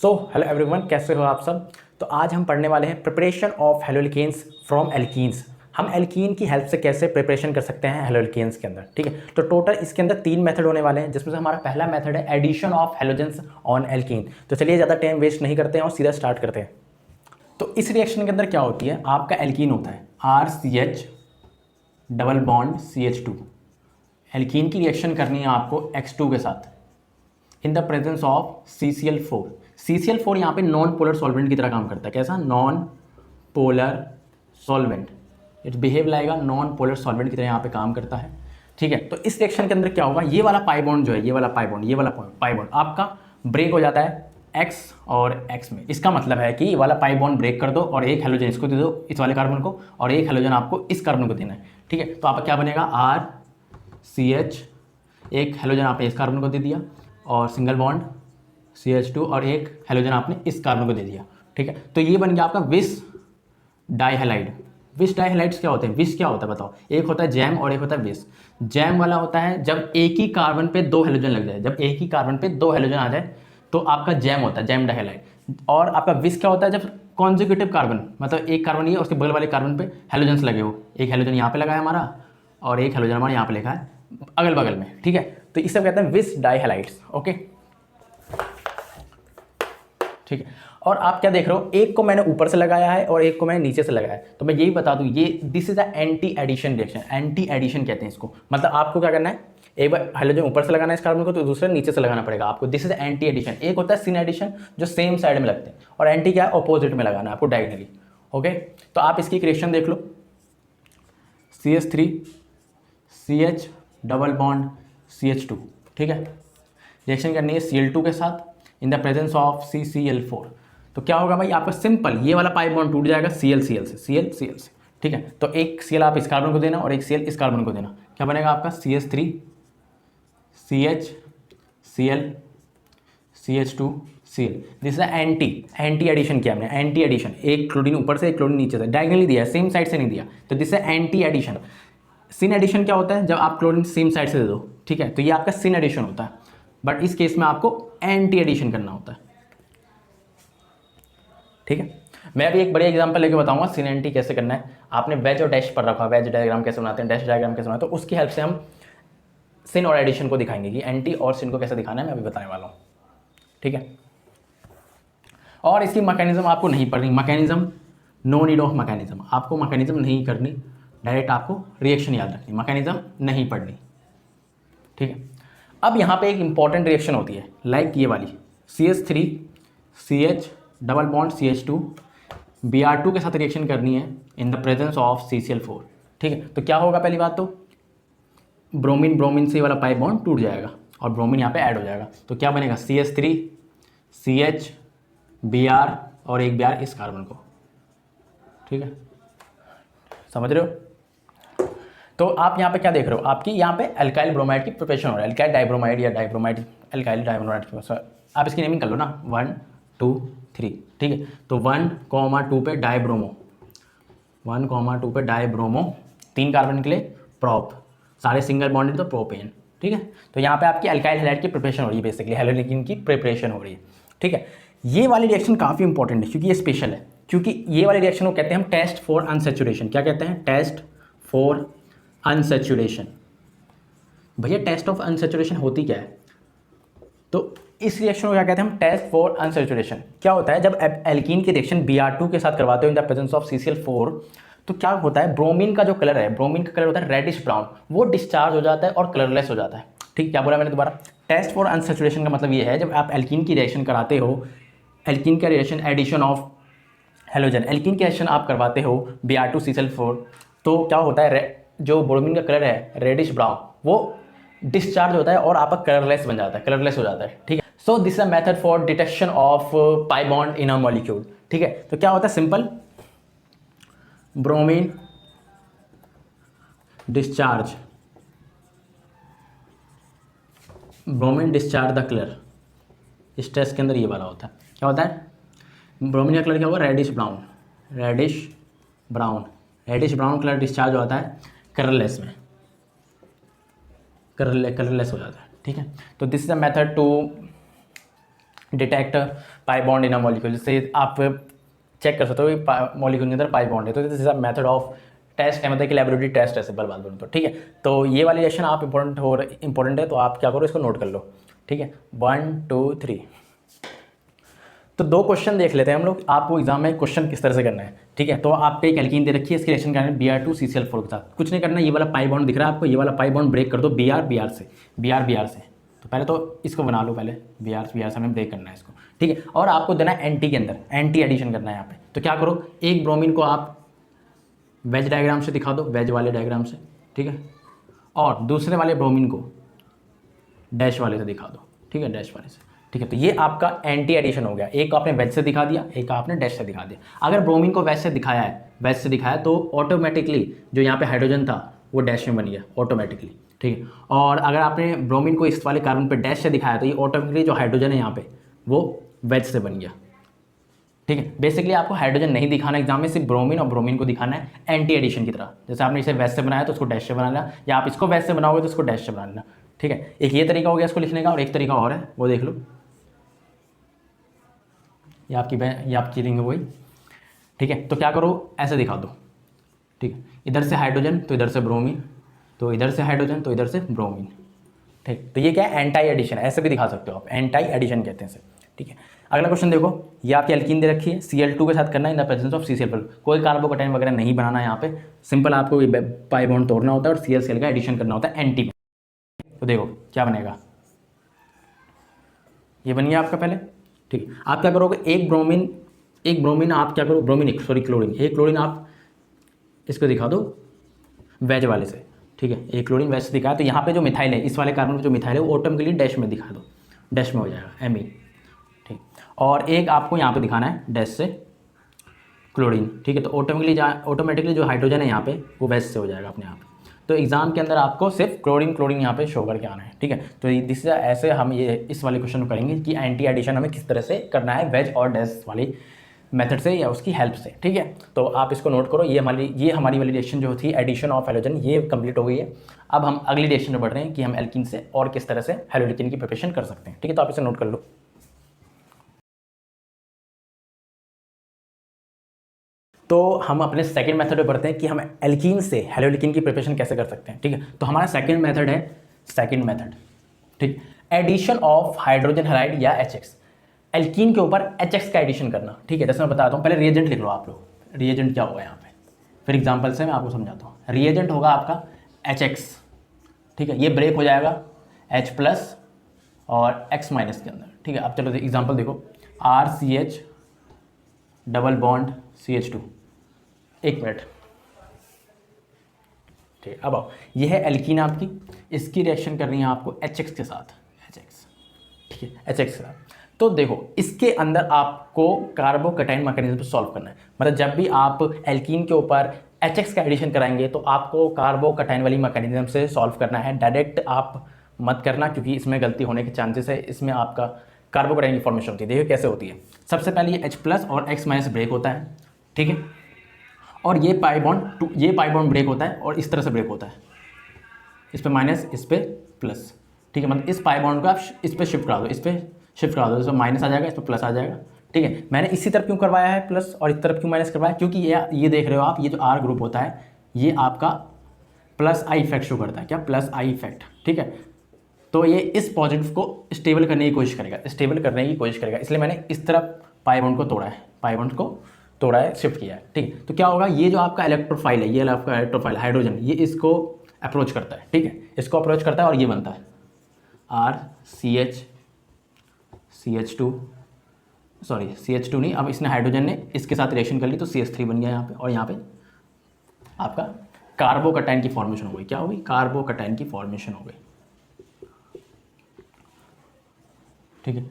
So hello everyone, कैसे हो आप सब। तो आज हम पढ़ने वाले हैं preparation of haloalkanes from alkenes. हम एल्कीन की हेल्प से कैसे प्रिपरेशन कर सकते हैं हेलोल्केन्स के अंदर। ठीक है, तो टोटल इसके अंदर 3 मेथड होने वाले हैं, जिसमें से हमारा पहला मेथड है addition of halogens on alkene. तो चलिए ज़्यादा टाइम वेस्ट नहीं करते हैं और सीधा स्टार्ट करते हैं। तो इस रिएक्शन के अंदर क्या होती है, आपका एल्कीन होता है RCH double bond CH2। Alkene की रिएक्शन करनी है आपको X2 के साथ in the presence of CCl4। CCl4 यहाँ पे नॉन पोलर सॉल्वेंट की तरह काम करता है। कैसा? Non polar solvent. It's behave लाएगा नॉन पोलर सॉल्वेंट की तरह यहाँ पे काम करता है। ठीक है, तो इस रिएक्शन के अंदर क्या होगा, ये वाला पाई बॉन्ड जो है, ये वाला पाई बॉन्ड आपका ब्रेक हो जाता है X और X में। इसका मतलब है कि ये वाला पाई बॉन्ड ब्रेक कर दो और एक हेलोजन इसको दे दो, इस वाले कार्बन को, और एक हेलोजन आपको इस कार्बन को देना है। ठीक है, तो आपका क्या बनेगा, RCH, एक हेलोजन आपने इस कार्बन को दे दिया, और सिंगल बॉन्ड CH2 और एक हेलोजन आपने इस कार्बन को दे दिया। ठीक है, तो ये बन गया आपका विस डाइहैलाइड। विस डाइहैलाइड्स क्या होते हैं? विस क्या होता है बताओ? एक होता है जैम और एक होता है विस। जैम वाला होता है जब एक ही कार्बन पे 2 हेलोजन लग जाए, जब एक ही कार्बन पे 2 हेलोजन आ जाए तो आपका जैम होता है, जैम डाइहैलाइड। और आपका विस क्या होता है? जब कॉन्जिक्यूटिव कार्बन, मतलब एक कार्बन ये उसके बगल वाले कार्बन पे हेलोजन्स लगे हो, एक हेलोजन यहाँ पे लगा है हमारा और एक हेलोजन हमारा यहाँ पे लिखा है अगल बगल में। ठीक है, तो इसे कहते हैं विस डाइहैलाइड्स। ओके, ठीक है। और आप क्या देख रहे हो, एक को मैंने ऊपर से लगाया है और एक को मैंने नीचे से लगाया है। तो मैं यही बता दूं, ये this is a anti addition reaction. Anti addition कहते हैं इसको। मतलब आपको क्या करना है, एक बार हेलोजन ऊपर से लगाना है इस कार्बन को, तो दूसरा नीचे से लगाना पड़ेगा आपको। This is anti addition. एक होता है सिन एडिशन जो सेम साइड में लगते हैं, और एंटी क्या है, ऑपोजिट में लगाना है आपको डायगोनली। ओके, तो आप इसकी रिएक्शन देख लो, CH3 CH double bond CH2। ठीक है, रिएक्शन करनी है Cl2 के साथ in the presence of CCl4। तो क्या होगा भाई, आपका सिंपल ये वाला पाई बॉन्ड टूट जाएगा Cl Cl से, Cl Cl से। ठीक है, तो एक Cl आप इस कार्बन को देना और एक Cl इस कार्बन को देना। क्या बनेगा आपका CH3 CH Cl CH2 Cl। This is anti addition किया हमने, एंटी एडिशन। एक क्लोरीन ऊपर से एक क्लोरीन नीचे से, डायगोनली दिया है, सेम साइड से नहीं दिया, तो this is anti addition. Syn addition क्या होता है? जब आप क्लोरीन सेम साइड से दे दो। ठीक है, तो ये आपका सिन एडिशन होता है, बट इस केस में आपको एंटी एडिशन करना होता है। ठीक है, मैं अभी एक बड़ी एग्जांपल लेके बताऊंगा सिन एंटी कैसे करना है। आपने वेज और डैश पर रखा, वेज डायग्राम कैसे बनाते हैं, डैश डायग्राम कैसे बनाते हैं, तो उसकी हेल्प से हम सिन और एडिशन को दिखाएंगे कि एंटी और सिन को कैसे दिखाना है, मैं अभी बताने वाला हूँ। ठीक है, और इसकी मैकेनिज्म आपको नहीं पढ़नी। Mechanism, no need of mechanism. आपको मैकेनिज्म नहीं करनी, डायरेक्ट आपको रिएक्शन याद रखनी, मैकेनिज्म नहीं पढ़नी। ठीक है, अब यहाँ पे एक इंपॉर्टेंट रिएक्शन होती है, लाइक ये वाली CH3 CH double bond CH2 Br2 के साथ रिएक्शन करनी है in the presence of CCl4। ठीक है, तो क्या होगा, पहली बात तो ब्रोमीन ब्रोमीन से वाला पाई बॉन्ड टूट जाएगा और ब्रोमीन यहाँ पे ऐड हो जाएगा। तो क्या बनेगा, CH3 CH Br और एक Br इस कार्बन को। ठीक है, समझ रहे हो? तो आप यहाँ पे क्या देख रहे हो, आपकी यहाँ पे अल्काइल ब्रोमाइड की प्रिपरेशन हो रहा है, अल्काइल डाइब्रोमाइड या डाइब्रोमाइड, अल्काइल डाइब्रोमाइड की। आप इसकी नेमिंग कर लो ना, 1 2 3। ठीक है, तो 1,2 पे डाइब्रोमो, 1,2 पे डाइब्रोमो, 3 कार्बन निकले, प्रोप, सारे सिंगल बॉन्ड तो प्रोपेन। ठीक है, तो यहाँ पे आपकी अल्काइल हैलाइड की प्रिपरेशन हो रही है, बेसिकली हेलोलिकिन की प्रिपरेशन हो रही है। ठीक है, ये वाली रिएक्शन काफ़ी इंपॉर्टेंट है क्योंकि ये स्पेशल है, क्योंकि ये वाली रिएक्शन को कहते हैं हम टेस्ट फॉर अनसैचुरेशन। क्या कहते हैं? Test for unsaturation. भैया टेस्ट ऑफ अनसैचुरेशन होती क्या है? तो इस रिएक्शन को क्या कहते हैं हम? Test for unsaturation. क्या होता है, जब एल्कीन की रिएक्शन Br2 के साथ करवाते हो in the presence of CCl4, तो क्या होता है, ब्रोमीन का जो कलर है, ब्रोमीन का कलर होता है रेडिश ब्राउन, वो डिस्चार्ज हो जाता है और कलरलेस हो जाता है। ठीक, क्या बोला मैंने दोबारा? टेस्ट फॉर अनसैचुरेशन का मतलब ये है, जब आप एल्कीन की रिएक्शन कराते हो, एल्कीन का reaction addition of halogen, alkene की रिएक्शन आप करवाते हो Br2 CCl4, तो क्या होता है, जो ब्रोमीन का कलर है रेडिश ब्राउन, वो डिस्चार्ज होता है और आपका कलरलेस बन जाता है, कलरलेस हो जाता है। ठीक है, so this a method for detection of pi bond in a molecule. ठीक है, तो क्या होता है, simple, bromine discharge, bromine discharge the colour. इस टेस्ट के अंदर ये वाला होता है। क्या होता है, ब्रोमीन का कलर क्या होगा, reddish brown, reddish brown, reddish brown colour discharge होता है कलरलेस में, कलरलेस हो जाता है। ठीक है, तो this is a method to detect pi bond in a molecule, जिससे आप चेक कर सकते हो मॉलिक्यूल के अंदर पाई बॉन्ड है। तो this is a method of test है, मतलब कि लेबोरेटरी टेस्ट है सिंपल बात बोलूँ तो, ठीक है। तो ये वाली लेशन आप इंपॉर्टेंट है, तो आप क्या करो, इसको नोट कर लो, ठीक है। 1 2 3। तो 2 क्वेश्चन देख लेते हैं हम लोग, आपको एग्जाम में क्वेश्चन किस तरह से करना है, ठीक है। तो आपको एक एल्कीन दे रखी है, इसकी रिएक्शन करना है Br2CCl4 के साथ। कुछ नहीं करना, ये वाला पाई बॉन्ड दिख रहा है आपको, ये वाला पाई बॉन्ड ब्रेक कर दो Br से, Br से। तो पहले तो इसको बना लो, पहले Br से हमें ब्रेक करना है इसको, ठीक है। और आपको देना है एंटी के अंदर, एंटी एडिशन करना है यहाँ पे। तो क्या करो, एक ब्रोमीन को आप वेज डायग्राम से दिखा दो, वेज वाले डायग्राम से, ठीक है। और दूसरे वाले ब्रोमीन को डैश वाले से दिखा दो, ठीक है, डैश वाले से, ठीक है। तो ये आपका एंटी एडिशन हो गया, एक आपने वेज से दिखा दिया, एक आपने डैश से दिखा दिया। अगर ब्रोमीन को वेज से दिखाया है, वेज से दिखाया तो ऑटोमेटिकली जो यहाँ पे हाइड्रोजन था वो डैश में बन गया ऑटोमेटिकली, ठीक है। और अगर आपने ब्रोमीन को इस वाले कार्बन पे डैश से दिखाया तो ये ऑटोमेटिकली जो हाइड्रोजन है यहाँ पे वो वेज से बन गया, ठीक है। बेसिकली आपको हाइड्रोजन नहीं दिखाना एग्जाम में, सिर्फ ब्रोमीन और ब्रोमीन को दिखाना है एंटी एडिशन की तरह। जैसे आपने इसे वेज से बनाया तो उसको डैश से बना लेना, या आप इसको वेज से बनाओगे तो उसको डैश से बना लेना, ठीक है। एक ये तरीका हो गया इसको लिखने का, और एक तरीका और है वो देख लो, ये आपकी रिंग है वही, ठीक है। तो क्या करो, ऐसे दिखा दो, ठीक है। इधर से हाइड्रोजन तो इधर से ब्रोमीन, तो इधर से हाइड्रोजन तो इधर से ब्रोमीन, ठीक। तो ये क्या है, एंटी एडिशन है, ऐसे भी दिखा सकते हो आप, एंटी एडिशन कहते हैं इसे, ठीक है। अगला क्वेश्चन देखो, ये आपकी एल्कीन दे रखी है, Cl2 के साथ करना है in the presence of CCl4। कोई कार्बोकैटायन वगैरह नहीं बनाना है यहाँ पे, सिंपल आपको पाई बॉन्ड तोड़ना होता है और ClCl का एडिशन करना होता है एंटी में। तो देखो क्या बनेगा, ये बन गया आपका पहले, ठीक है। आप क्या करोगे, एक ब्रोमीन आप क्या करो, क्लोरीन, एक क्लोरीन आप इसको दिखा दो वेज वाले से, ठीक है। एक क्लोरीन वेज से दिखाया तो यहाँ पे जो मिथाइल है, इस वाले कार्बन में जो मिथाइल है वो ऑटोमेटिकली डैश में दिखा दो, डैश में हो जाएगा एमी, ठीक। और एक आपको यहाँ पे दिखाना है डैश से क्लोरीन, ठीक है। तो ऑटोमेटिकली जो हाइड्रोजन है यहाँ पे वो वेज से हो जाएगा अपने आप। तो एग्जाम के अंदर आपको सिर्फ क्लोरीन यहाँ पे शो करके आना है, ठीक है। तो दिस ऐसे हम ये इस वाले क्वेश्चन को करेंगे कि एंटी एडिशन हमें किस तरह से करना है वेज और डैश वाली मेथड से या उसकी हेल्प से, ठीक है। तो आप इसको नोट करो, ये हमारी वाली रिएक्शन जो थी एडिशन ऑफ हैलोजन, ये कंप्लीट हो गई है। अब हम अगली रिएक्शन में बढ़ रहे हैं कि हम एल्कीन से और किस तरह से हैलोडिकिन की प्रिपरेशन कर सकते हैं, ठीक है। तो आप इसे नोट कर लो। तो हम अपने सेकंड मेथड पे बढ़ते हैं कि हम एल्कीन से हैलोडिकिन की प्रिपरेशन कैसे कर सकते हैं, ठीक है। तो हमारा सेकंड मेथड, ठीक, एडिशन ऑफ हाइड्रोजन हैलाइड या HX, एल्कीन के ऊपर HX का एडिशन करना, ठीक है। जैसे मैं बताता हूँ, पहले रिएजेंट लिख लो आप लोग, रिएजेंट क्या होगा यहाँ पे, फिर एग्जांपल से मैं आपको समझाता हूँ। रिएजेंट होगा आपका HX, ठीक है। ये ब्रेक हो जाएगा H+ और X- के अंदर, ठीक है। अब चलो एग्जांपल देखो, RCH डबल बॉन्ड CH2, एक मिनट, ठीक है। अब आओ, ये है एल्कीन आपकी, इसकी रिएक्शन करनी है आपको HX के साथ, HX, ठीक है, HX के साथ। तो देखो इसके अंदर आपको कार्बोकैटायन मैकेनिज्म सॉल्व करना है, मतलब जब भी आप एल्कीन के ऊपर HX का एडिशन कराएंगे तो आपको कार्बोकैटायन वाली मैकेनिज्म से सॉल्व करना है, डायरेक्ट आप मत करना क्योंकि इसमें गलती होने के चांसेस है। इसमें आपका कार्बोकैटायन की फॉर्मेशन होती है, देखिए कैसे होती है। सबसे पहले ये H+ और X- ब्रेक होता है, ठीक है। और ये पाई बॉन्ड ब्रेक होता है और इस तरह से ब्रेक होता है, इस पे माइनस, इस पे प्लस, ठीक है। मतलब इस पाई बॉन्ड को आप इस पे शिफ्ट करा दो, इस पे शिफ्ट करा दो, इसमें माइनस आ जाएगा, इस पर प्लस आ जाएगा, ठीक है। मैंने इसी तरफ क्यों करवाया है प्लस और इस तरफ क्यों माइनस करवाया, क्योंकि ये देख रहे हो आप, ये जो R ग्रुप होता है ये आपका प्लस I इफेक्ट शो करता है, क्या, प्लस I इफेक्ट, ठीक है। तो ये इस पॉजिटिव को स्टेबल करने की कोशिश करेगा, इसलिए मैंने इस तरफ पाई बॉन्ड को तोड़ा है, शिफ्ट किया है, ठीक है। तो क्या होगा, ये जो आपका इलेक्ट्रोफाइल है, ये आपका इलेक्ट्रोफाइल हाइड्रोजन, ये इसको अप्रोच करता है, ठीक है, इसको अप्रोच करता है और ये बनता है CH2 नहीं, अब इसने हाइड्रोजन ने इसके साथ रिएक्शन कर ली तो CH3 बन गया यहाँ पे, और यहाँ पे आपका कार्बोकैटायन की फॉर्मेशन हो गई, क्या होगी, कार्बोकैटायन की फॉर्मेशन हो गई, ठीक है।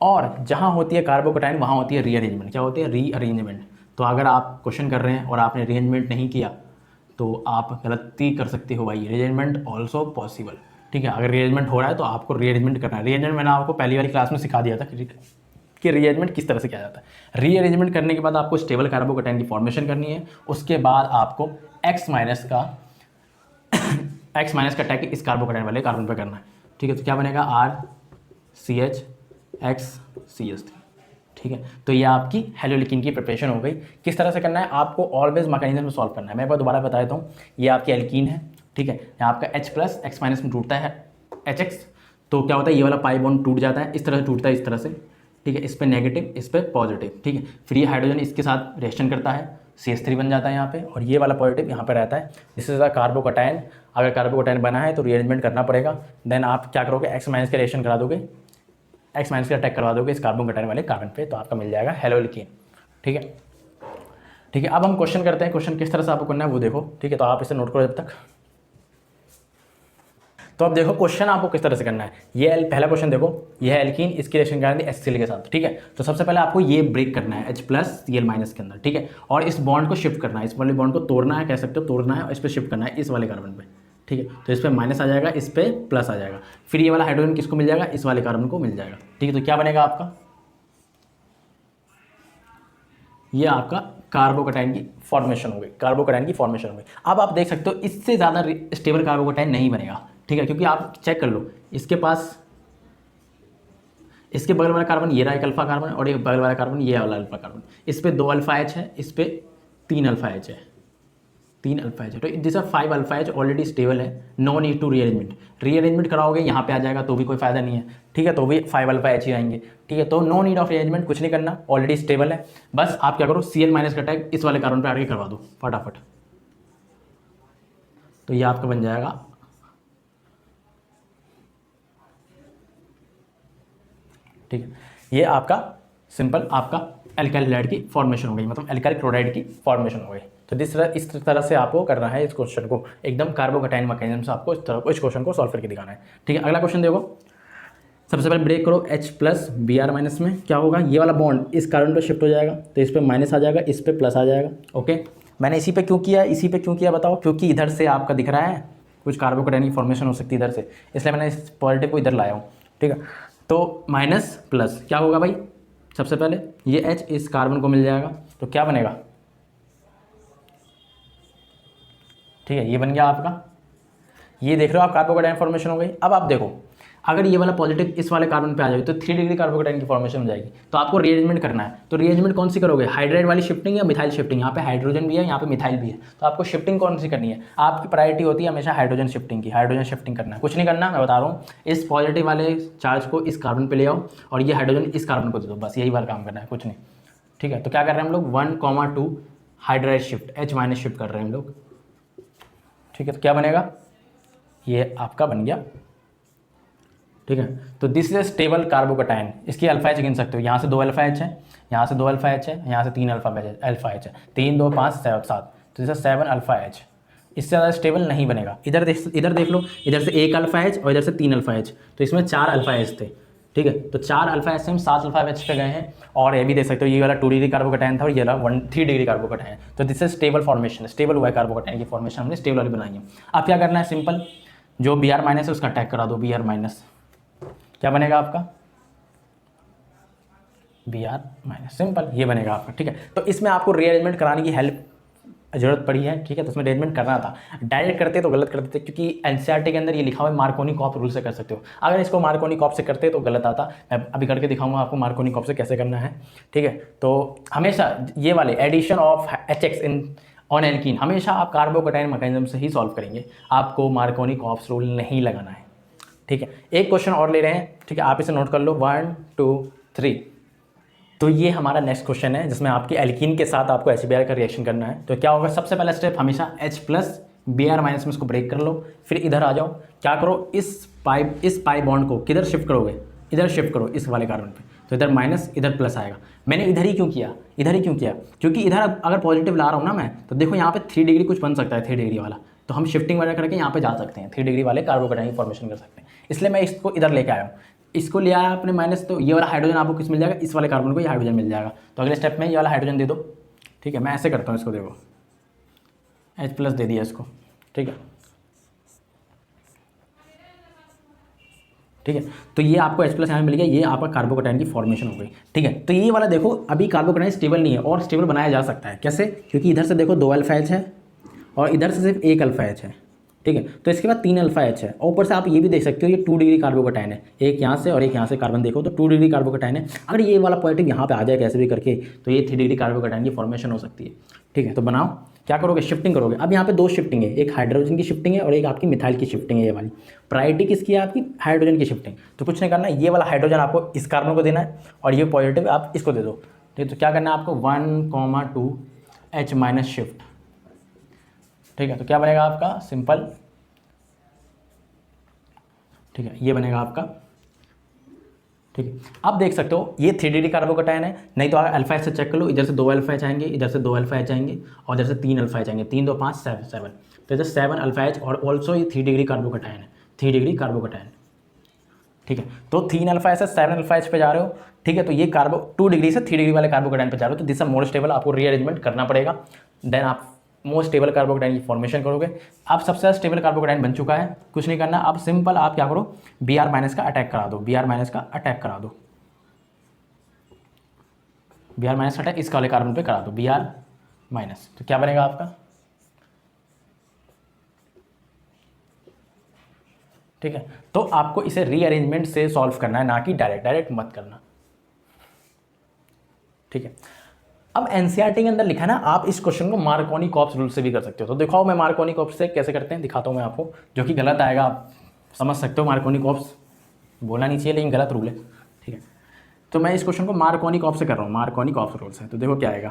और जहाँ होती है कार्बोकैटायन वहाँ होती है रीअरेंजमेंट, क्या होती है, रीअरेंजमेंट। तो अगर आप क्वेश्चन कर रहे हैं और आपने रीअरेंजमेंट नहीं किया तो आप गलती कर सकते हो भाई, रीअरेंजमेंट ऑल्सो पॉसिबल, ठीक है। अगर रीअरेंजमेंट हो रहा है तो आपको रीअरेंजमेंट करना है। रीअरेंजमेंट मैंने आपको पहली वाली क्लास में सिखा दिया था कि रीअरेंजमेंट किस तरह से किया जाता है। रीअरेंजमेंट करने के बाद आपको स्टेबल कार्बोकैटायन की फॉर्मेशन करनी है, उसके बाद आपको X- का अटैक इस कार्बोकैटायन वाले कार्बन पर करना है, ठीक है। तो क्या बनेगा, RCH X CH3, ठीक है, तो ये आपकी हेलोलिकिन की प्रिपरेशन हो गई। किस तरह से करना है आपको, ऑलवेज मैकेनिज्म में सॉल्व करना है। मैं एक बार दोबारा बता देता हूँ, ये आपकी एल्कीन है, ठीक है, यहाँ आपका H प्लस एक्स माइनस में टूटता है HX, तो क्या होता है ये वाला पाई बॉन्ड टूट जाता है, इस तरह से टूटता है, इस तरह से, ठीक है, इस पे नेगेटिव इस पे पॉजिटिव, ठीक है, फिर ये हाइड्रोजन इसके साथ रिएक्शन करता है, CH3 बन जाता है यहाँ पे, और ये वाला पॉजिटिव यहाँ पे रहता है, दिस इज अ कार्बोकटायन। अगर कार्बोकटायन बना है तो रीअरेंजमेंट करना पड़ेगा, देन आप क्या करोगे, एक्स माइनस का रिएक्शन करा दोगे, एक्स माइनस का अटैक करवा दोगे इस कार्बोकटायन वाले कार्बन पे, तो आपका मिल जाएगा हेलोलिकीन। ठीक है, ठीक है, अब हम क्वेश्चन करते हैं। क्वेश्चन किस तरह से आपको करना है वो देखो, ठीक है, तो आप इसे नोट करो जब तक। तो अब देखो क्वेश्चन आपको किस तरह से करना है। ये पहला क्वेश्चन देखो, ये है एल्कीन, इसकी रिएक्शन करानी है HCl के साथ, ठीक है, तो सबसे पहले आपको ये ब्रेक करना है H प्लस Cl माइनस के अंदर, ठीक है, और इस बॉन्ड को शिफ्ट करना है, इस वाले बॉन्ड को तोड़ना है, कह सकते हो तोड़ना है, और इस पर शिफ्ट करना है इस वाले कार्बन पे, ठीक है, तो इस पर माइनस आ जाएगा, इस पर प्लस आ जाएगा, फिर ये वाला हाइड्रोजन किसको मिल जाएगा, इस वाले कार्बन को मिल जाएगा, ठीक है, तो क्या बनेगा आपका, ये आपका कार्बोकटायन की फॉर्मेशन हो गई, कार्बोकटायन की फॉर्मेशन हो गई। अब आप देख सकते हो इससे ज़्यादा स्टेबल कार्बोकटायन नहीं बनेगा, ठीक है, क्योंकि आप चेक कर लो, इसके पास इसके बगल वाला कार्बन ये रहा एक अल्फा कार्बन, और एक बगल वाला कार्बन ये वाला अल्फा कार्बन, इस पे 2 अल्फा H है, इस पे 3 अल्फा H है, 3 अल्फा H है, तो this are 5 alpha H already stable है, no need to rearrangement. Rearrangement कराओगे यहाँ पे आ जाएगा तो भी कोई फायदा नहीं है, ठीक है, तो भी 5 अल्फा H ही आएंगे, ठीक है, तो नो नीड ऑफ रीअरेंजमेंट, कुछ नहीं करना, ऑलरेडी स्टेबल है। बस आप क्या करो, Cl माइनस का अटैक इस वाले कार्बन पे आके करवा दो फटाफट, तो ये आपका बन जाएगा, ठीक है, ये आपका सिंपल आपका एल्काइल हैलाइड की फॉर्मेशन हो गई, मतलब एल्काइल क्लोराइड की फॉर्मेशन हो गई। तो इस तरह से आपको करना है इस क्वेश्चन को, एकदम कार्बोकटायन मैकेनिज्म से आपको इस क्वेश्चन को सॉल्व करके दिखाना है, ठीक है। अगला क्वेश्चन देखो, सबसे पहले ब्रेक करो H प्लस Br माइनस में, क्या होगा, ये वाला बॉन्ड इस कार्बन पर शिफ्ट हो जाएगा, तो इस पर माइनस आ जाएगा, इस पर प्लस आ जाएगा, ओके। मैंने इसी पे क्यों किया बताओ, क्योंकि इधर से आपका दिख रहा है कुछ कार्बोकटायन की फॉर्मेशन हो सकती है इधर से, इसलिए मैंने इस पॉजिटिव को इधर लाया हूँ, ठीक है। तो माइनस प्लस क्या होगा भाई, सबसे पहले ये H इस कार्बन को मिल जाएगा, तो क्या बनेगा, ठीक है, ये बन गया आपका, ये देख रहे हो आप कार्बोकटायन फॉर्मेशन हो गई। अब आप देखो, अगर ये वाला पॉजिटिव इस वाले कार्बन पे आ जाए तो 3 डिग्री कार्बोकटायन की फॉर्मेशन हो जाएगी, तो आपको रीअरेंजमेंट करना है। तो रीअरेंजमेंट कौन सी करोगे, हाइड्राइड वाली शिफ्टिंग या मिथाइल शिफ्टिंग, यहाँ पे हाइड्रोजन भी है, यहाँ पे मिथाइल भी है, तो आपको शिफ्टिंग कौन सी करनी है, आपकी प्रायोरिटी होती है हमेशा हाइड्रोजन शिफ्टिंग की, हाइड्रोजन शिफ्टिंग करना है, कुछ नहीं करना, मैं बता रहा हूँ, इस पॉजिटिव वाले चार्ज को इस कार्बन पर ले आओ और ये हाइड्रोजन इस कार्बन को दे दो, बस यही वाला काम करना है, कुछ नहीं, ठीक है। तो क्या कर रहे हैं हम लोग, 1,2 hydride shift H minus shift कर रहे हैं हम लोग, ठीक है, तो क्या बनेगा, ये आपका बन गया, ठीक है। तो दिस इज स्टेबल कार्बोकटायन, इसकी अल्फा H गिन सकते हो, यहाँ से 2 अल्फा H है, यहाँ से 2 अल्फा H है, यहाँ से 3 अल्फा H है, 3 2 5 7, तो जैसे 7 अल्फा H, इससे ज़्यादा स्टेबल नहीं बनेगा। इधर देख लो, इधर से 1 अल्फा H और इधर से 3 अल्फा H, तो इसमें 4 अल्फा H थे, ठीक है, तो 4 अल्फा H से हम 7 अल्फा H पे गए हैं। और ये भी देख सकते हो, ये वाला 2 डिग्री कार्बोकटायन था और ये वाला 3 डिग्री कार्बोकटायन, तो this is stable formation, stable हुआ है कार्बोकटायन की फॉर्मेशन, हमने स्टेबल वाली बनाई है। अब क्या करना है, सिंपल, जो Br माइनस है उसका अटैक करा दो, Br माइनस, क्या बनेगा आपका, Br माइनस, सिंपल ये बनेगा आपका, ठीक है। तो इसमें आपको रीअरेंजमेंट कराने की हेल्प जरूरत पड़ी है, ठीक है, तो इसमें अरेंजमेंट करना था, डायरेक्ट करते तो गलत करते थे, क्योंकि एनसीईआरटी के अंदर ये लिखा हुआ है मार्कोनी कॉप रूल से कर सकते हो, अगर इसको मार्कोनी कॉप से करते तो गलत आता। मैं अभी करके दिखाऊंगा आपको मार्कोनी कॉप से कैसे करना है, ठीक है। तो हमेशा ये वाले addition of HX in on alkene हमेशा आप कार्बोकटायन मैकेनिज्म से ही सॉल्व करेंगे, आपको मार्कोनी कॉप्स रूल नहीं लगाना है, ठीक है। एक क्वेश्चन और ले रहे हैं, ठीक है, आप इसे नोट कर लो, 1 2 3। तो ये हमारा नेक्स्ट क्वेश्चन है जिसमें आपकी एल्कीन के साथ आपको HBr का रिएक्शन करना है। तो क्या होगा, सबसे पहला स्टेप हमेशा H प्लस Br माइनस में इसको ब्रेक कर लो, फिर इधर आ जाओ, क्या करो, इस पाई बॉन्ड को किधर शिफ्ट करोगे, इधर शिफ्ट करो इस वाले कार्बन पे, तो इधर माइनस इधर प्लस आएगा। मैंने इधर ही क्यों किया, क्योंकि इधर अगर पॉजिटिव ला रहा हूँ ना मैं, तो देखो यहाँ पे 3 डिग्री कुछ बन सकता है, 3 डिग्री वाला, तो हम शिफ्टिंग वगैरह करके यहाँ पे जा सकते हैं, 3 डिग्री वाले कार्बोकटायन की फॉर्मेशन कर सकते हैं, इसलिए मैं इसको इधर लेके आया हूँ। इसको लिया है आपने माइनस, तो ये वाला हाइड्रोजन आपको किस मिल जाएगा, इस वाले कार्बन को ये हाइड्रोजन मिल जाएगा, तो अगले स्टेप में ये वाला हाइड्रोजन दे दो, ठीक है। मैं ऐसे करता हूँ इसको, देखो H प्लस दे दिया इसको, ठीक है, ठीक है। तो ये आपको H प्लस यहाँ मिल गया, ये आपका कार्बोकटायन की फॉर्मेशन हो गई, ठीक है। तो ये वाला देखो, अभी कार्बोकटायन स्टेबल नहीं है और स्टेबल बनाया जा सकता है, कैसे, क्योंकि इधर से देखो 2 अल्फा H है और इधर से सिर्फ 1 अल्फा H है, ठीक है। तो इसके बाद 3 अल्फा एच है और ऊपर से आप ये भी देख सकते हो ये 2 डिग्री कार्बोकटाइन है, एक यहाँ से और एक यहाँ से कार्बन देखो तो 2 डिग्री कार्बोकटाइन है। अगर ये वाला पॉजिटिव यहाँ पे आ जाए कैसे भी करके तो ये 3 डिग्री कार्बोकटाइन की फॉर्मेशन हो सकती है। ठीक है, तो बनाओ, क्या करोगे, शिफ्टिंग करोगे। अब यहाँ पे 2 शिफ्टिंग है, एक हाइड्रोजन की शिफ्टिंग है और एक आपकी मिथाइल की शिफ्टिंग है। ये वाली प्रायोरिटी किसकी है, आपकी हाइड्रोजन की शिफ्टिंग। तो कुछ नहीं करना, ये वाला हाइड्रोजन आपको इस कार्बन को देना है और ये पॉजिटिव आप इसको दे दो। ठीक है, तो क्या करना है आपको 1,2 H माइनस शिफ्ट। ठीक है, तो क्या बनेगा आपका सिंपल, ठीक है, ये बनेगा आपका। ठीक है, आप देख सकते हो ये 3 डिग्री कार्बोकटाइन है, नहीं तो आप अल्फा एच से चेक कर लो, इधर से 2 अल्फा एच आएंगे, इधर से 2 अल्फा एच आएंगे और इधर से 3 अल्फा एच आएंगे, 3 2 5 7, तो इधर 7 अल्फा एच और ऑल्सो ये 3 डिग्री कार्बोकटाइन है, 3 डिग्री कार्बोकटाइन। ठीक है, तो 3 अल्फा एच से 7 अल्फा एच पे जा रहे हो। ठीक है, तो ये 2 डिग्री से 3 डिग्री वाले कार्बोकटाइन पे जा रहे हो, तो दिस मोर स्टेबल, आपको रीअरेंजमेंट करना पड़ेगा, देन आप मोस्ट स्टेबल कार्बोकटाइन की फॉर्मेशन करोगे। आप सबसे ज़्यादा स्टेबल कार्बोकटाइन बन चुका है, कुछ नहीं करना, अब सिंपल आप क्या करो Br माइनस का अटैक करा दो, Br माइनस का अटैक करा दो, Br माइनस अटैक इस वाले कार्बन पे करा दो, Br माइनस, तो क्या बनेगा आपका। ठीक है, तो आपको इसे रीअरेंजमेंट से सॉल्व करना है, ना कि डायरेक्ट मत करना। ठीक है, अब एनसीईआरटी के अंदर लिखा है ना, आप इस क्वेश्चन को मार्कोनी-कॉप्स रूल से भी कर सकते हो। तो दिखाओ मैं मार्कोनी-कॉप्स से कैसे करते हैं दिखाता हूँ मैं आपको, जो कि गलत आएगा, आप समझ सकते हो। मार्कोनी-कॉप्स बोलना नहीं चाहिए लेकिन गलत रूल है। ठीक है, तो मैं इस क्वेश्चन को मार्कोनी-कॉप्स से कर रहा हूँ, मार्कोनी-कॉप्स रूल से। तो देखो क्या आएगा।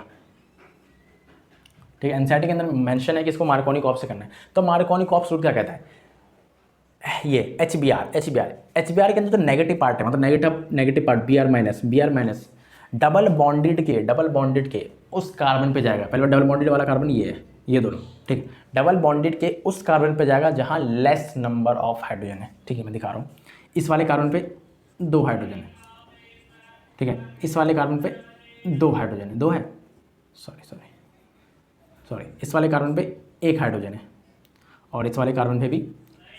ठीक है, एनसीईआरटी के अंदर मेंशन है कि इसको मार्कोनी-कॉप्स से करना है। तो मार्कोनी-कॉप्स रूल क्या कहता है, ये एचबीआर के अंदर तो नेगेटिव पार्ट है, मतलब negative part Br minus double bonded के उस कार्बन पे जाएगा। पहले डबल बॉन्डेड वाला कार्बन ये है, ये दोनों। ठीक, डबल बॉन्डेड के उस कार्बन पे जाएगा जहाँ लेस नंबर ऑफ हाइड्रोजन है। ठीक है, मैं दिखा रहा हूँ, इस वाले कार्बन पे 2 हाइड्रोजन है। ठीक है, इस वाले कार्बन पे 2 हाइड्रोजन है, 2 है, सॉरी, इस वाले कार्बन पे 1 हाइड्रोजन है और इस वाले कार्बन पे भी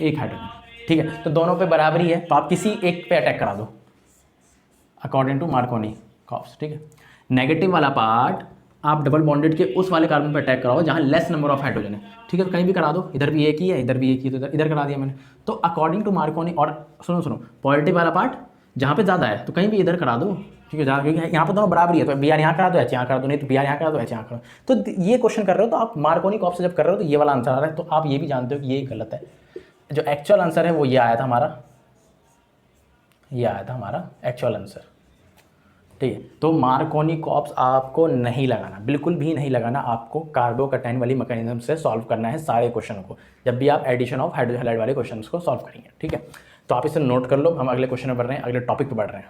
1 हाइड्रोजन। ठीक है, तो दोनों पे बराबरी है, तो आप किसी एक पे अटैक करा दो अकॉर्डिंग टू मार्कोनी-कॉप्स। ठीक है, नेगेटिव वाला पार्ट आप डबल बॉन्डेड के उस वाले कार्बन पे अटैक कराओ जहाँ लेस नंबर ऑफ हाइड्रोजन है। ठीक है, तो कहीं भी करा दो, इधर भी एक ही है, इधर भी एक ही, तो इधर करा दिया मैंने। तो अकॉर्डिंग टू मार्कोनी, और सुनो पॉजिटिव वाला पार्ट जहाँ पे ज़्यादा है तो कहीं भी इधर करा दो। ठीक है, क्योंकि यहाँ पे दोनों बराबरी है, तो Br यहाँ करा दो, H यहाँ करा दो, नहीं तो Br यहाँ करा दो, H यहाँ करा दो। तो ये क्वेश्चन कर रहे हो तो आप मार्कोनी-कॉप्स से जब कर रहे हो तो ये वाला आंसर आ रहा है, तो आप ये भी जानते हो कि ये गलत है। जो एक्चुअल आंसर है वो ये आया था हमारा, ये आया था हमारा एक्चुअल आंसर। ठीक है, तो मार्कोनी-कॉप्स आपको नहीं लगाना, बिल्कुल भी नहीं लगाना। आपको कार्बोकटाइन वाली मैकेनिज्म से सॉल्व करना है सारे क्वेश्चन को, जब भी आप एडिशन ऑफ हाइड्रोजन हैलाइड वाले क्वेश्चन को सॉल्व करेंगे। ठीक है, तो आप इसे नोट कर लो, हम अगले क्वेश्चन में बढ़ रहे हैं, अगले टॉपिक पे बढ़ रहे हैं।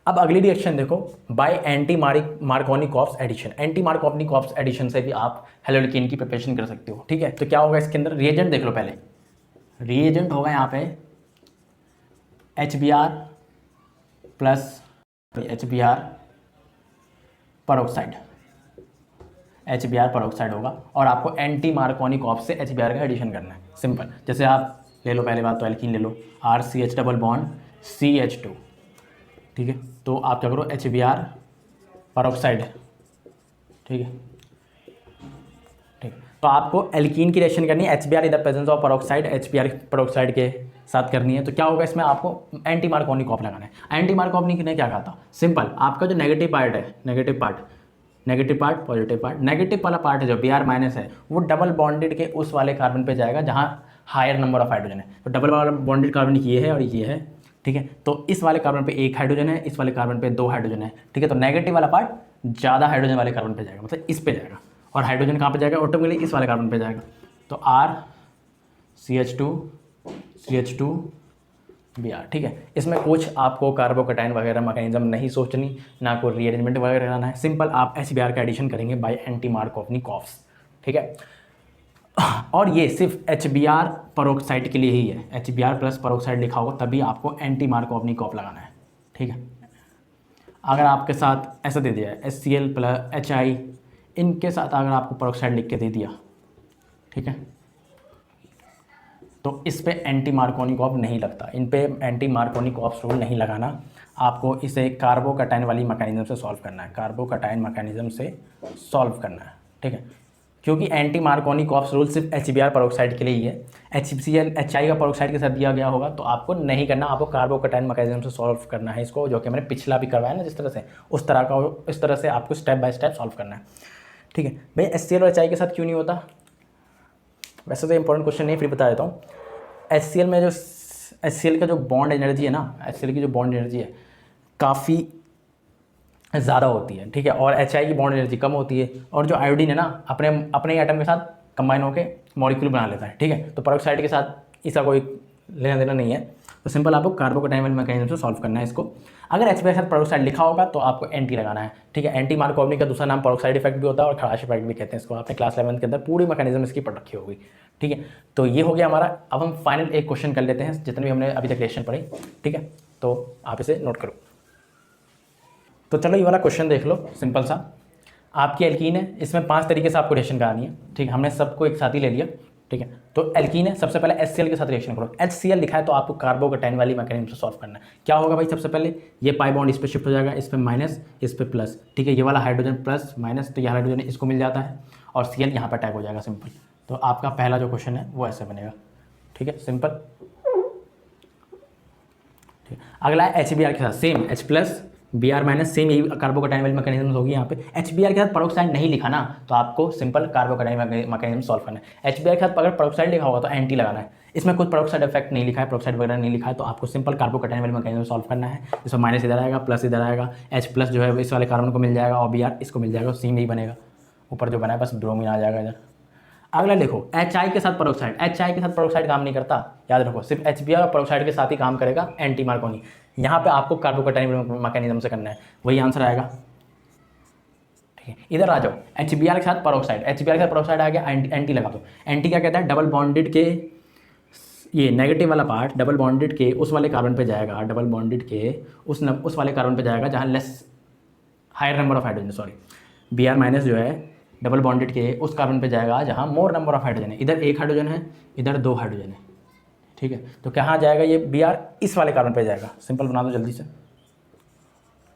अब अगली रिएक्शन देखो, by anti Markovnikov's addition. Anti Markovnikov's addition से भी आप हेलोल्कीन की प्रिपरेशन कर सकते हो। ठीक है, तो क्या होगा इसके अंदर, रिएजेंट देख लो पहले। रिएजेंट होगा यहाँ पे HBr plus HBr peroxide, HBr peroxide होगा, और आपको एंटी मार्कोनी-कॉप्स से HBr का एडिशन करना है। सिंपल, जैसे आप ले लो, पहले बात तो एल्कीन ले लो, RCH डबल बॉन्ड CH2। ठीक है, तो आप क्या करो HBr परऑक्साइड। ठीक है, ठीक, तो आपको एल्कीन की रिएक्शन करनी है, HBr इधर presence of peroxide, HBr peroxide के साथ करनी है। तो क्या होगा इसमें, आपको एंटी मार्कोनी-कॉप लगाना है। एंटी मार्कोनी ने क्या कहा था, सिंपल, आपका जो नेगेटिव पार्ट है, negative part positive part, negative वाला पार्ट है जो Br माइनस है वो डबल बॉन्डेड के उस वाले कार्बन पे जाएगा जहाँ हायर नंबर ऑफ हाइड्रोजन है। तो डबल वाला बॉन्डेड कार्बन ये है और ये है। ठीक है, तो इस वाले कार्बन पे 1 हाइड्रोजन है, इस वाले कार्बन पे 2 हाइड्रोजन है। ठीक है, तो नेगेटिव वाला पार्ट ज़्यादा हाइड्रोजन वाले कार्बन पे जाएगा, मतलब इस पे जाएगा, और हाइड्रोजन कहाँ पे जाएगा, ऑटोमेटिकली इस वाले कार्बन पे जाएगा। तो CH2 Br। ठीक है, इसमें कुछ आपको कार्बोकटाइन वगैरह मैकेनिज्म नहीं सोचनी, ना कोई रीअरेंजमेंट वगैरह लाना है। सिंपल आप HBr का एडिशन करेंगे बाय एंटी मार्कोनी-कॉप्स। ठीक है, और ये सिर्फ HBr परऑक्साइड के लिए ही है, HBr प्लस परऑक्साइड लिखा होगा तभी आपको एंटी मार्कोनी-कॉप लगाना है। ठीक है, अगर आपके साथ ऐसा दे दिया है HCl प्लस HI, इनके साथ अगर आपको परऑक्साइड लिख के दे दिया, ठीक है, तो इस पे एंटी मार्कोनी-कॉप नहीं लगता, इन पे एंटी मार्कोनी-कॉप्स रूल नहीं लगाना। आपको इसे कार्बोकटाइन वाली मैकेनिज्म से सॉल्व करना है, कार्बोकटाइन मैकेनिज्म से सॉल्व करना है। ठीक है, क्योंकि एंटी मार्कोनी कॉप्स रूल सिर्फ HBr पेरोक्साइड के लिए ही है। HCl HI का पेरोक्साइड के साथ दिया गया होगा तो आपको नहीं करना, आपको कार्बोकैटायन मैकेनिज्म से सॉल्व करना है इसको, जो कि मैंने पिछला भी करवाया ना जिस तरह से, उस तरह से आपको स्टेप बाय स्टेप सॉल्व करना है। ठीक है भाई, HCl और HI के साथ क्यों नहीं होता? वैसे तो इंपॉर्टेंट क्वेश्चन नहीं, फिर बता देता हूँ। HCl में जो HCl का जो बॉन्ड एनर्जी है ना, HCl की जो बॉन्ड एनर्जी है काफ़ी ज़्यादा होती है, ठीक है, और HI की बॉन्ड एनर्जी कम होती है। और जो आयोडीन है ना अपने अपने एटम के साथ कंबाइन होकर मॉलिक्यूल बना लेता है, ठीक है। तो पेरोक्साइड के साथ इसका कोई लेना देना नहीं है, तो सिंपल आपको कार्बोकैटायन मैकेनिज्म से सॉल्व करना है इसको। अगर HBr के साथ पेरोक्साइड लिखा होगा तो आपको एंटी लगाना है, ठीक है। एंटी मार्कोनी का दूसरा नाम पेरोक्साइड इफेक्ट भी होता है और खराश इफेक्ट भी कहते हैं इसको, आपने क्लास 11 के अंदर पूरी मैकेनिज्म इसकी पढ़ रखी होगी, ठीक है। तो ये हो गया हमारा। अब हम फाइनल एक क्वेश्चन कर लेते हैं, जितने भी हमने अभी तक रिएक्शन पढ़ी, ठीक है, तो आप इसे नोट करो। तो चलो ये वाला क्वेश्चन देख लो, सिंपल सा। आपकी एल्कीन है, इसमें 5 तरीके से आपको रिएक्शन करानी है, ठीक है। हमने सबको एक साथ ही ले लिया, ठीक है। तो एल्कीन है, सबसे पहले HCl के साथ रिएक्शन करो। HCl लिखा है तो आपको कार्बोकैटायन वाली मैकेनिज्म से सॉल्व करना है। क्या होगा भाई, सबसे पहले ये पाई बॉन्ड इस पर शिफ्ट हो जाएगा, इस पर माइनस, इस पर प्लस, ठीक है। ये वाला हाइड्रोजन प्लस माइनस, तो ये हाइड्रोजन इसको मिल जाता है और Cl यहाँ पर अटैक हो जाएगा, सिंपल। तो आपका पहला जो क्वेश्चन है वो ऐसे बनेगा, ठीक है, सिंपल। ठीक, अगला है HBr के साथ same H+ Br minus, same यही कार्बोकैटायन वाली मैकेनिज्म होगी यहाँ पे। HBr के साथ पेरोक्साइड नहीं लिखा ना, तो आपको सिंपल कार्बोकैटायन मैकेनिज्म सॉल्व करना है। HBr के साथ अगर पेरोक्साइड लिखा होगा तो एंटी लगाना है। इसमें कुछ पेरोक्साइड इफेक्ट नहीं लिखा है, पेरोक्साइड वगैरह नहीं लिखा है, तो आपको सिंपल कार्बोकैटायन वाली मैकेनिज्म सॉल्व करना है। इसमें माइनस इधर आएगा, प्लस इधर आएगा, H+ जो है इस वाले कार्बन को मिल जाएगा और Br इसको मिल जाएगा, सेम यही बनेगा। ऊपर जो बना है बस ब्रोमीन आ जाएगा इधर। अगला देखो, HI के साथ पेरोक्साइड, HI के साथ पेरोक्साइड काम नहीं करता, याद रखो, सिर्फ HBr और पेरोक्साइड के साथ ही काम करेगा एंटी मार्कोनी। यहाँ पे आपको कार्बोकैटायन मैकेनिज्म से करना है, वही आंसर आएगा, ठीक है। इधर आ जाओ, HBr के साथ पेरोक्साइड, HBr के साथ पेरोक्साइड आ गया, एंटी लगा दो। एंटी क्या कहता है, डबल बॉन्डेड के ये नेगेटिव वाला पार्ट डबल बॉन्डेड के उस वाले कार्बन पे जाएगा, डबल बॉन्डेड के उस वाले कार्बन पे जाएगा जहाँ less higher number of hydrogen, sorry Br minus जो है डबल बॉन्डेड के उस कार्बन पे जाएगा जहाँ मोर नंबर ऑफ हाइड्रोजन है। इधर 1 हाइड्रोजन है, इधर 2 हाइड्रोजन है, ठीक है। तो कहाँ जाएगा ये Br, इस वाले कार्बन पे जाएगा, सिंपल बना दो जल्दी से,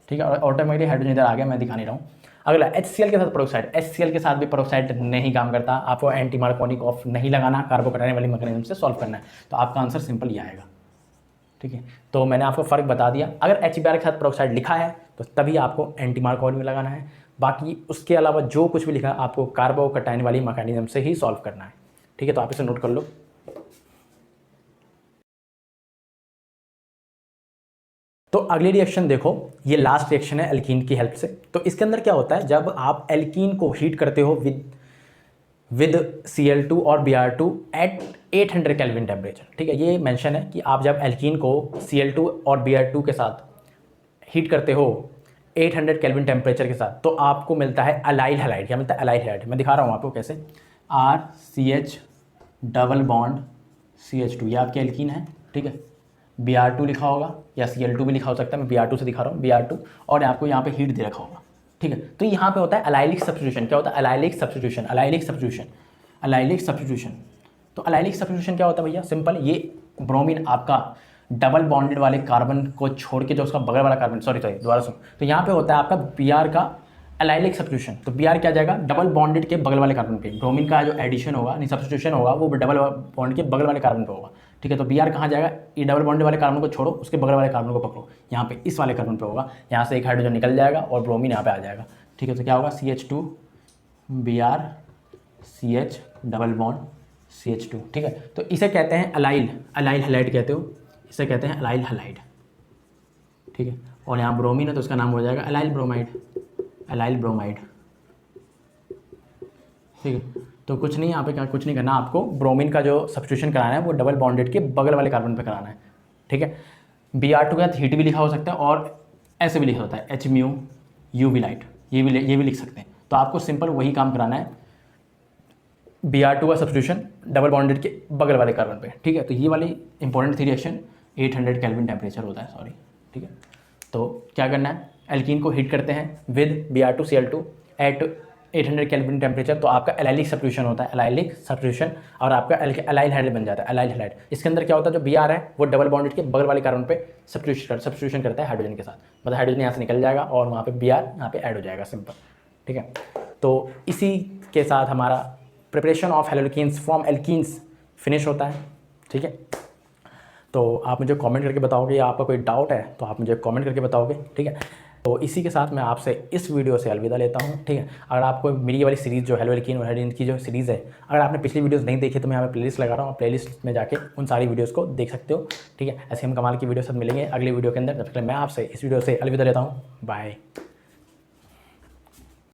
ठीक है। और ऑटोमेटिकली हाइड्रोजन इधर आ गया, मैं दिखा नहीं रहा हूँ। अगला HCl के साथ पेरोक्साइड, HCl के साथ भी पेरोक्साइड नहीं काम करता, आपको एंटी मार्कोनिक ऑफ नहीं लगाना, कार्बोकैटायन वाली मैकेनिज्म से सॉल्व करना है। तो आपका आंसर सिंपल ही आएगा, ठीक है। तो मैंने आपको फ़र्क बता दिया, अगर HBr के साथ पेरोक्साइड लिखा है तो तभी आपको एंटी मार्कोनी में लगाना है, बाकी उसके अलावा जो कुछ भी लिखा है आपको कार्बोकैटायन वाली मैकेनिज्म से ही सॉल्व करना है, ठीक है। तो आप इसे नोट कर लो। तो अगली रिएक्शन देखो, ये लास्ट रिएक्शन है एल्कीन की हेल्प से। तो इसके अंदर क्या होता है, जब आप एल्कीन को हीट करते हो विद Cl2 और Br2 एट 800 केल्विन टेम्परेचर, ठीक है। ये मेंशन है कि आप जब एल्कीन को Cl2 और Br2 के साथ हीट करते हो 800 केल्विन टेम्परेचर के साथ, तो आपको मिलता है अलाइल हैलाइड। क्या मिलता है, अलाइल हैलाइड। मैं दिखा रहा हूँ आपको कैसे, RCH डबल बॉन्ड CH2, ये आपकी एल्कीन है, ठीक है। Br2 लिखा होगा या Cl2 भी लिखा हो सकता है, मैं Br2 से दिखा रहा हूँ, Br2, और आपको यहाँ पे हीट दे रखा होगा, ठीक है। तो यहाँ पे होता है अलाइलिक सब्स्टिट्यूशन। क्या होता है, allylic substitution, allylic substitution, allylic substitution. तो अलाइलिक सब्स्टिट्यूशन क्या होता है भैया, सिंपल, ये ब्रोमीन आपका डबल बॉन्डेड वाले कार्बन को छोड़ के जो उसका बगल वाला कार्बन, सॉरी दोबारा सुनो, तो यहाँ पे होता है आपका Br का अलाइलिक सब्स्टिट्यूशन। तो Br क्या जाएगा, डबल बॉन्डेड के बगल वाले कार्बन पे, ब्रोमीन का जो एडिशन होगा, नहीं सब्स्टिट्यूशन होगा, वो डबल बॉन्ड के बगल वाले कार्बन पे होगा, ठीक है। तो Br कहाँ जाएगा, ये डबल बॉन्डेड वाले कार्बन को छोड़ो, उसके बगल वाले कार्बन को पकड़ो, यहाँ पे इस वाले कार्बन पे होगा, यहाँ से एक हाइड्रोजन निकल जाएगा और ब्रोमीन यहाँ पे आ जाएगा, ठीक है। तो क्या होगा, CH2 Br CH double bond CH2, ठीक है। तो इसे कहते हैं अलाइल हैलाइड कहते हो, इसे कहते हैं अलाइल हैलाइड, ठीक है। और यहाँ ब्रोमीन है तो उसका नाम हो जाएगा अलाइल ब्रोमाइड, अलाइल ब्रोमाइड, ठीक है। तो कुछ नहीं, यहाँ पे क्या कुछ नहीं करना, आपको ब्रोमीन का जो सब्स्टिट्यूशन कराना है वो डबल बॉन्डेड के बगल वाले कार्बन पे कराना है, ठीक है। Br2 के साथ हीट भी लिखा हो सकता है और ऐसे भी लिखा होता है HμUV लाइट, ये भी लिख सकते हैं। तो आपको सिंपल वही काम कराना है, Br2 का सब्स्टिट्यूशन डबल बॉन्डेड के बगल वाले कार्बन पे, ठीक है। तो ये वाली इंपॉर्टेंट थी रिएक्शन, 800 केल्विन टेम्परेचर होता है, सॉरी, ठीक है। तो क्या करना है, एल्कीन को हीट करते हैं with Br2 Cl2 eight 800 kelvin temperature, तो आपका एलाइलिक सब्स्टिट्यूशन होता है, एलाइलिक सब्स्टिट्यूशन, और आपका अलाइल हैलाइड बन जाता है, अलाइल हैलाइड। इसके अंदर क्या होता है, जो Br है वो डबल बॉन्डेड के बगल वाले कार्बन पे सब्स्टिट्यूशन करता है हाइड्रोजन के साथ, मतलब हाइड्रोजन यहाँ से निकल जाएगा और वहाँ पे Br यहाँ पे ऐड हो जाएगा, सिंपल, ठीक है। तो इसी के साथ हमारा preparation of haloalkanes from alkenes finish होता है। ठीक है, तो आप मुझे कमेंट करके बताओगे या आपका कोई डाउट है तो आप मुझे कमेंट करके बताओगे। ठीक है, तो इसी के साथ मैं आपसे इस वीडियो से अलविदा लेता हूँ। ठीक है, अगर आपको मेरी ये वाली सीरीज़ जो हेलोकिन और हेलोकिन की जो सीरीज़ है, अगर आपने पिछली वीडियोस नहीं देखी तो मैं यहाँ पे प्लेलिस्ट लगा रहा हूँ, प्लेलिस्ट में जाके उन सारी वीडियोस को देख सकते हो। ठीक है, ऐसे हम कमाल की वीडियो साथ मिलेंगे अगली वीडियो के अंदर। तब तक मैं आपसे इस वीडियो से अलविदा लेता हूँ। बाय।